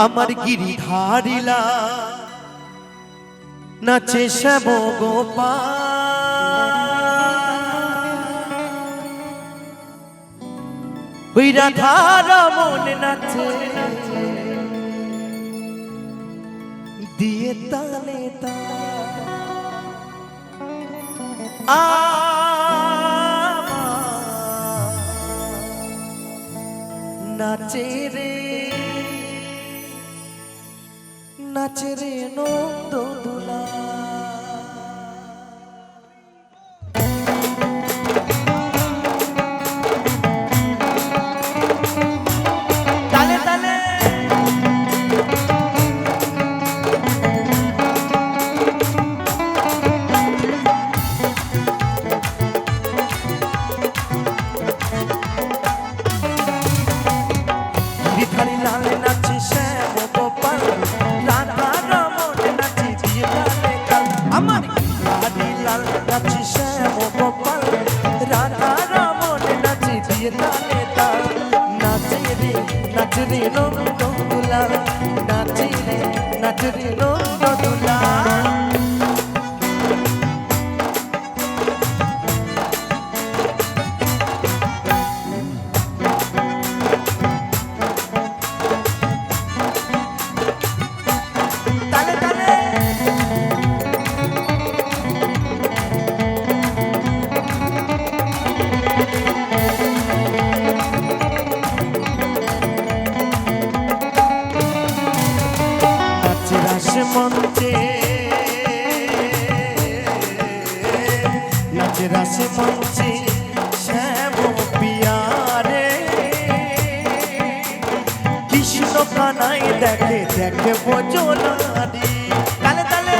আমার গিরিধারিলা নাচে শ্যাম গোপাল ওই রাধা রমন নাচে দিয়ে তালে নাচে রে নাচে রে নন্দ দুলা তালে তালে গিরিধারী লাল নাচে শ্যাম গোপাল রাধা রমন নাচে দিয়ে তালে তাল আমার গিরিধারী লাল নাচে শ্যাম গোপাল রাধা রমন নাচে দিয়ে তালে তাল নাচে রে নন্দ দুলা নাচে রে নন্দ দুলা মঞ্চে নাচে রাসে মঞ্চে শ্যাম পিয়ারে কৃষ্ণ কানাই দেখে দেখে বজনারি তালে তালে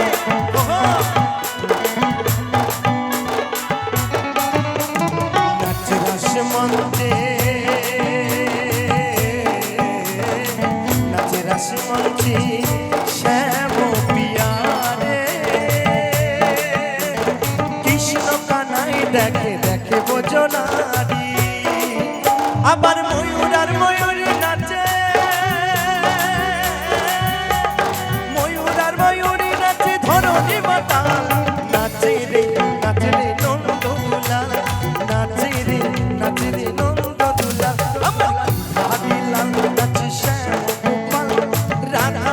নাচে রাসে মঞ্চে নাচে রাসে মঞ্চে শ্যাম পিয়ারে কৃষ্ণ কানাই দেখে দেখে বজনারি আবার ময়ূর আর ময়ূরী নাচে ময়ূর আর ময়ূরী নাচে ধরণী মাতা নাচে রে নন্দ দুলা নাচে রে নন্দ দুলা আমার গিরিধারী লাল নাচে শ্যাম গোপাল রাধা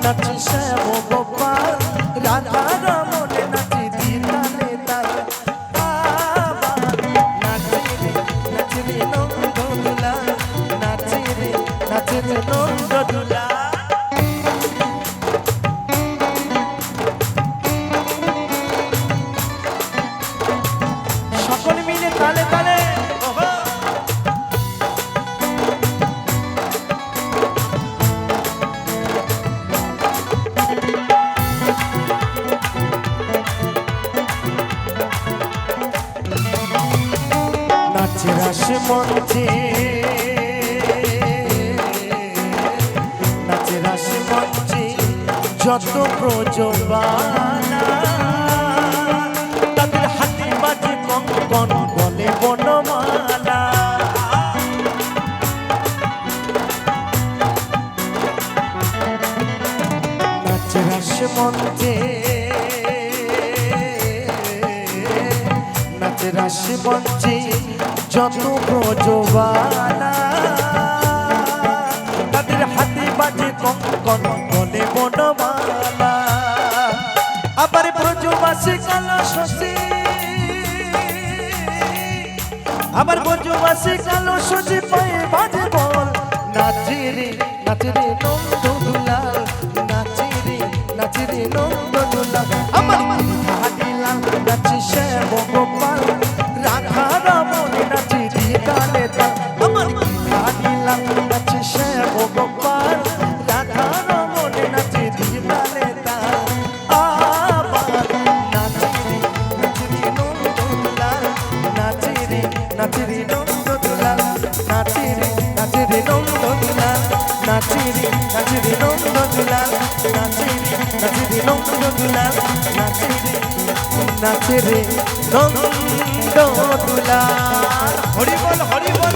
নাচে শ্যাম গোপাল রাধা রমন নাচে দিয়ে তালে তাল নাচে রে নন্দ দুলা নাচে রে নন্দ দুলা সকলে মিলে তালে তালে নাচে রাসে মঞ্চে নাচে রাসে মঞ্চে যত প্রজবানা তাদের হাতে বাজে কঙ্কন বলে বনমালা নাচে রাসে মঞ্চে নাচে রাসে মঞ্চে যত প্রজবানা তাদের হাতে বাজে কঙ্কন বলে বনমালা আবার ব্রজবাসী কালো শশী আবার ব্রজবাসী কালো শশী পায়ে বাজে বল নাচে রে নন্দ দুলা নাচে রে নন্দ দুলা আমার গিরিধারী লাল নাচে শ্যাম গোপাল রাধা রমন নাচে দিয়ে তালে তাল আমার গিরিধারী লাল নাচে শ্যাম গোপাল রাধা রমন নাচে দিয়ে তালে তাল আবার নাচে রে নন্দ দুলা নাচে রে নন্দ দুলা নাচে রে নন্দ দুলা নাচে রে নন্দ দুলা নাচে রে নন্দ দুলা নাচে রে নন্দ দুলা হরি বল